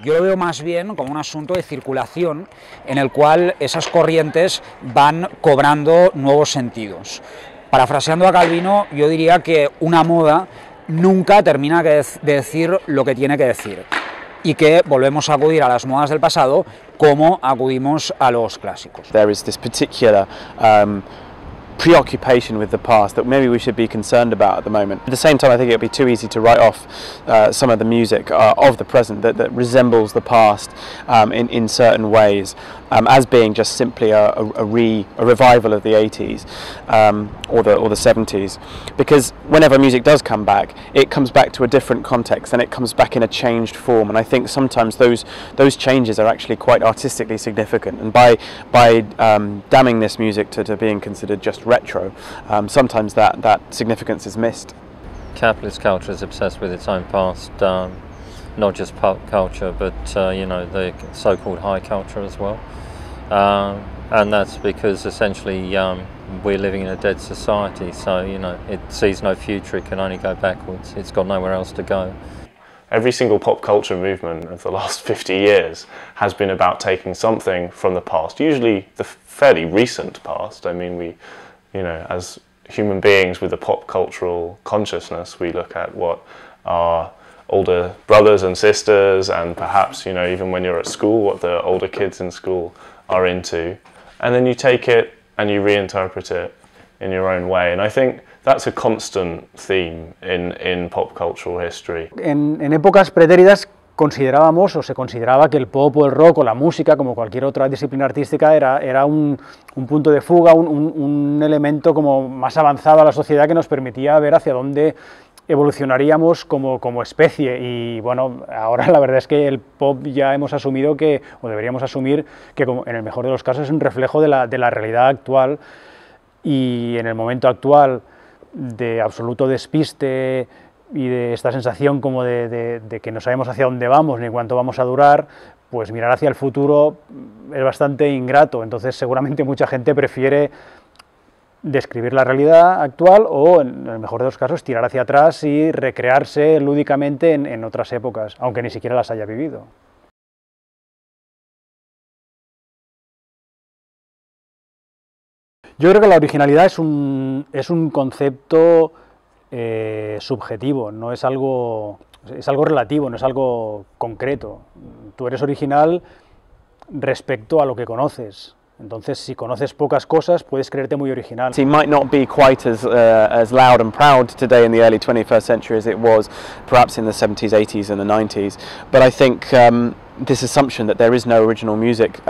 Yo lo veo más bien como un asunto de circulación en el cual esas corrientes van cobrando nuevos sentidos. Parafraseando a Calvino, yo diría que una moda nunca termina de decir lo que tiene que decir y que volvemos a acudir a las modas del pasado como acudimos a los clásicos. There is this particular preoccupation with the past that maybe we should be concerned about at the moment. At the same time, I think it would be too easy to write off some of the music of the present that resembles the past in certain ways as being just simply a revival of the 80s or the 70s. Because whenever music does come back, it comes back to a different context and it comes back in a changed form. And I think sometimes those changes are actually quite artistically significant. And by damning this music to being considered just retro, sometimes that significance is missed. Capitalist culture is obsessed with its own past, not just pop culture, but you know, the so-called high culture as well. And that's because essentially we're living in a dead society, so you know, it sees no future, it can only go backwards, it's got nowhere else to go. Every single pop culture movement of the last 50 years has been about taking something from the past, usually the fairly recent past. I mean, we, you know, as human beings with a pop cultural consciousness, we look at what our older brothers and sisters, and perhaps, you know, even when you're at school, what the older kids in school are into, and then you take it and you reinterpret it in your own way. And I think that's a constant theme in pop cultural history. En épocas pretéritas considerábamos o se consideraba que el pop o el rock o la música, como cualquier otra disciplina artística, era un punto de fuga, un elemento como más avanzado a la sociedad que nos permitía ver hacia dónde evolucionaríamos como especie. Y bueno, ahora la verdad es que el pop ya hemos asumido que, o deberíamos asumir, que como en el mejor de los casos es un reflejo de la realidad actual, y en el momento actual de absoluto despiste y de esta sensación como de que no sabemos hacia dónde vamos ni cuánto vamos a durar, pues mirar hacia el futuro es bastante ingrato. Entonces seguramente mucha gente prefiere describir la realidad actual o, en el mejor de los casos, tirar hacia atrás y recrearse lúdicamente en otras épocas, aunque ni siquiera las haya vivido. Yo creo que la originalidad es un concepto subjetivo, no es algo relativo, no es algo concreto. Tú eres original respecto a lo que conoces. Entonces, si conoces pocas cosas, puedes creerte muy original. It might not be quite as loud and proud today in the early 21st century as it was perhaps in the 70s, 80s and the 90s, but I think this assumption that there is no original music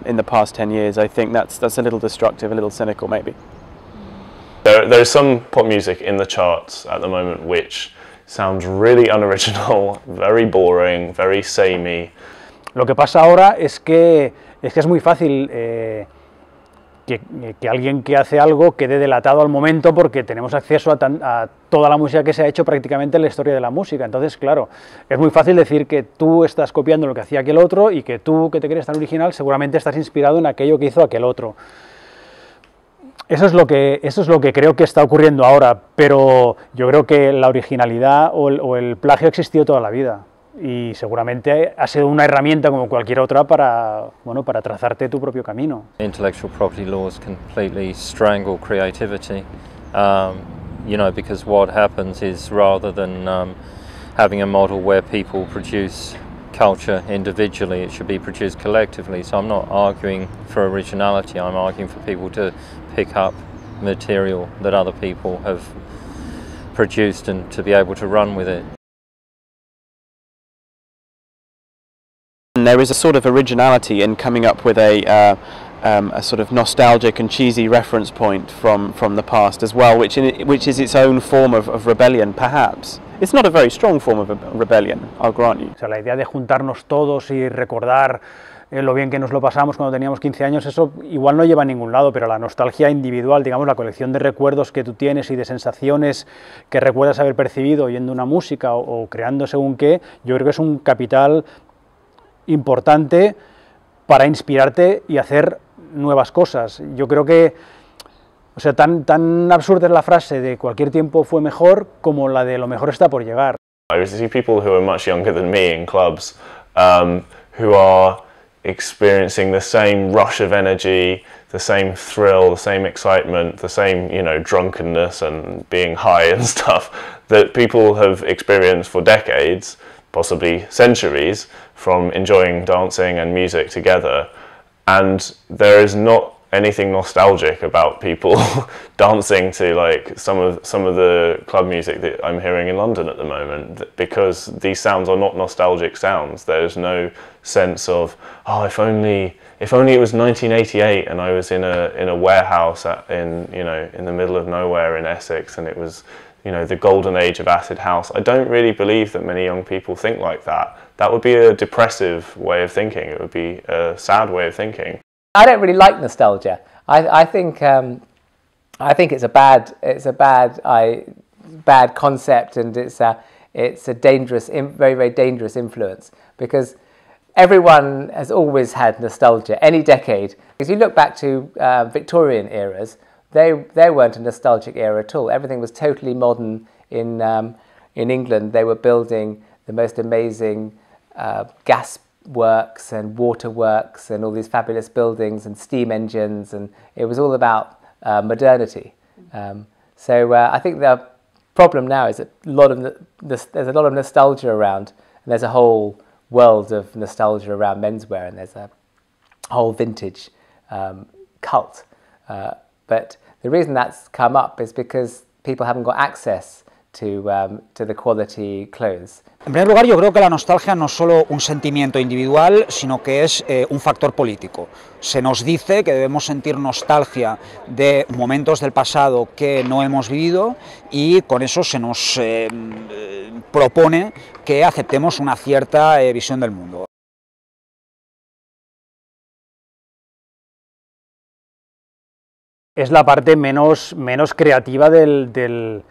in the past 10 years, I think that's a little destructive, a little cynical maybe. There is some pop music in the charts at the moment which sounds really unoriginal, very boring, very samey. Lo que pasa ahora es que es muy fácil que alguien que hace algo quede delatado al momento, porque tenemos acceso a toda la música que se ha hecho prácticamente en la historia de la música. Entonces, claro, es muy fácil decir que tú estás copiando lo que hacía aquel otro y que tú, que te crees tan original, seguramente estás inspirado en aquello que hizo aquel otro. Eso es lo que creo que está ocurriendo ahora, pero yo creo que la originalidad o el plagio ha existido toda la vida. Y seguramente ha sido una herramienta como cualquier otra para trazarte tu propio camino. Intellectual property laws completely strangle creativity, you know, because what happens is, rather than having a model where people produce culture individually, it should be produced collectively. So I'm not arguing for originality, I'm arguing for people to pick up material that other people have produced and to be able to run with it. There is a sort of originality in coming up with a sort of nostalgic and cheesy reference point from the past as well, which is its own form of rebellion, perhaps. It's not a very strong form of rebellion, I'll grant you. O sea, la idea de juntarnos todos y recordar lo bien que nos lo pasamos cuando teníamos 15 años, eso igual no lleva a ningún lado, pero la nostalgia individual, digamos, la colección de recuerdos que tú tienes y de sensaciones que recuerdas haber percibido oyendo una música o creando según qué, yo creo que es un capital importante para inspirarte y hacer nuevas cosas. Yo creo que, o sea, tan absurda es la frase de cualquier tiempo fue mejor como la de lo mejor está por llegar. I see people who are much younger than me in clubs who are experiencing the same rush of energy, the same thrill, the same excitement, the same, you know, drunkenness and being high and stuff that people have experienced for decades, possibly centuries, from enjoying dancing and music together. And there is not anything nostalgic about people dancing to like some of the club music that I'm hearing in London at the moment, because these sounds are not nostalgic sounds. There's no sense of, oh, if only it was 1988 and I was in a warehouse in the middle of nowhere in Essex, and it was, you know, the golden age of acid house. I don't really believe that many young people think like that. That would be a depressive way of thinking. It would be a sad way of thinking. I don't really like nostalgia. I think it's a bad concept, and it's a dangerous, very, very dangerous influence, because everyone has always had nostalgia, any decade. If you look back to Victorian eras, they weren't a nostalgic era at all. Everything was totally modern in England. They were building the most amazing gas works and water works and all these fabulous buildings and steam engines, and it was all about modernity. So I think the problem now is that there's a lot of nostalgia around, and there's a whole world of nostalgia around menswear, and there's a whole vintage cult. But the reason that's come up is because people haven't got access to the quality clothes. En primer lugar, yo creo que la nostalgia no es solo un sentimiento individual, sino que es un factor político. Se nos dice que debemos sentir nostalgia de momentos del pasado que no hemos vivido, y con eso se nos propone que aceptemos una cierta visión del mundo. Es la parte menos creativa del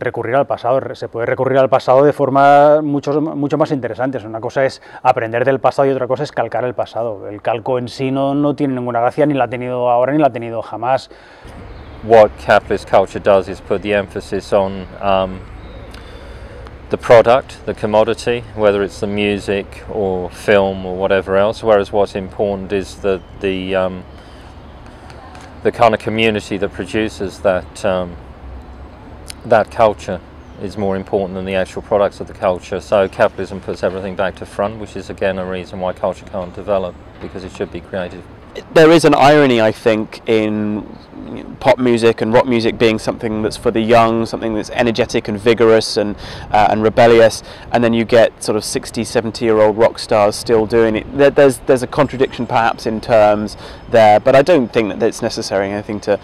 recurrir al pasado. Se puede recurrir al pasado de forma mucho más interesantes. Una cosa es aprender del pasado y otra cosa es calcar el pasado. El calco en sí no tiene ninguna gracia, ni la ha tenido ahora ni la ha tenido jamás. What capitalist culture does is put the emphasis on the product, the commodity, whether it's the music or film or whatever else, whereas what's important is the kind of community that produces that culture is more important than the actual products of the culture. So capitalism puts everything back to front, which is again a reason why culture can't develop, because it should be creative. There is an irony, I think, in pop music and rock music being something that's for the young, something that's energetic and vigorous and rebellious, and then you get sort of 60, 70-year-old rock stars still doing it. There's a contradiction perhaps in terms there, but I don't think that it's necessarily anything to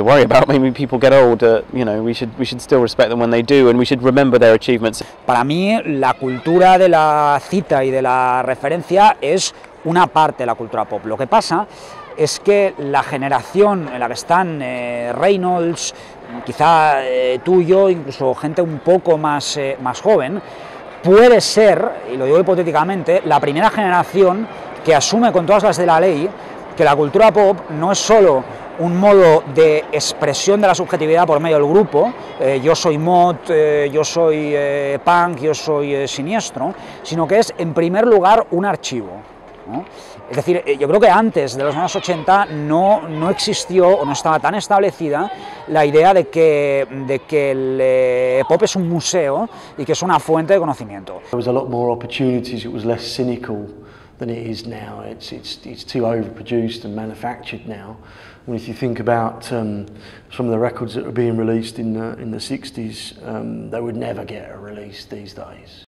worry about. Maybe people get older, you know, we should still respect them when they do, and we should remember their achievements. Para mí, la cultura de la cita y de la referencia es una parte de la cultura pop. Lo que pasa es que la generación en la que están Reynolds, quizá tú y yo, incluso gente un poco más joven, puede ser, y lo digo hipotéticamente, la primera generación que asume con todas las de la ley que la cultura pop no es solo un modo de expresión de la subjetividad por medio del grupo, yo soy mod, yo soy punk, yo soy siniestro, sino que es en primer lugar un archivo, ¿no? Es decir, yo creo que antes de los años 80 no existió o no estaba tan establecida la idea de que el pop es un museo y que es una fuente de conocimiento. There was a lot more opportunities, it was less cynical than it is now. It's too overproduced and manufactured now. And if you think about some of the records that were being released in the 60s, they would never get a release these days.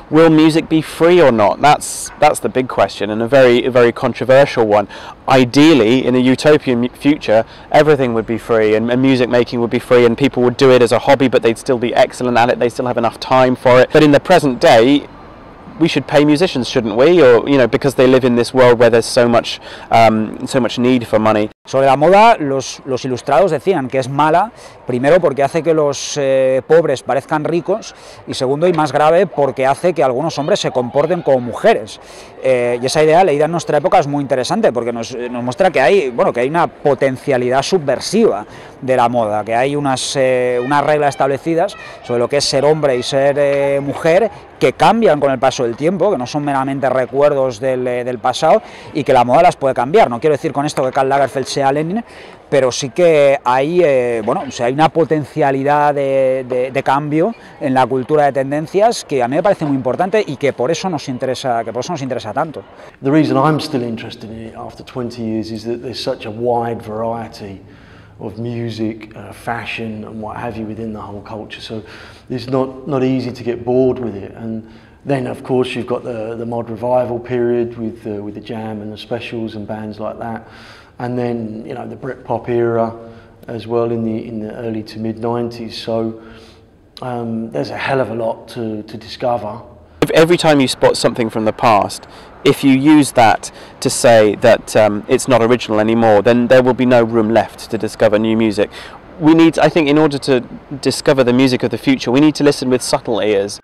Will music be free or not? That's the big question, and a very controversial one. Ideally, in a utopian future, everything would be free, and music making would be free, and people would do it as a hobby, but they'd still be excellent at it. They still have enough time for it. But in the present day, we should pay musicians, shouldn't we? Or, you know, because they live in this world where there's so much need for money. Sobre la moda, los ilustrados decían que es mala, primero porque hace que los pobres parezcan ricos y segundo y más grave porque hace que algunos hombres se comporten como mujeres. Y esa idea leída en nuestra época es muy interesante porque nos muestra que hay, bueno, que hay una potencialidad subversiva de la moda, que hay unas reglas establecidas sobre lo que es ser hombre y ser mujer que cambian con el paso del tiempo, que no son meramente recuerdos del pasado y que la moda las puede cambiar. No quiero decir con esto que Karl Lagerfeld sea Lenin, pero sí que hay, bueno, o sea, hay una potencialidad de cambio en la cultura de tendencias que a mí me parece muy importante y que por eso nos interesa tanto. The reason I'm still interested in it after 20 years is that there's such a wide variety of music, fashion and what have you within the whole culture, so it's not easy to get bored with it. And then of course you've got the mod revival period with the Jam and the Specials and bands like that, and then you know the Britpop era as well in the early to mid 90s, so there's a hell of a lot to discover. Every time you spot something from the past, if you use that to say that it's not original anymore, then there will be no room left to discover new music. We need, I think, in order to discover the music of the future, we need to listen with subtle ears.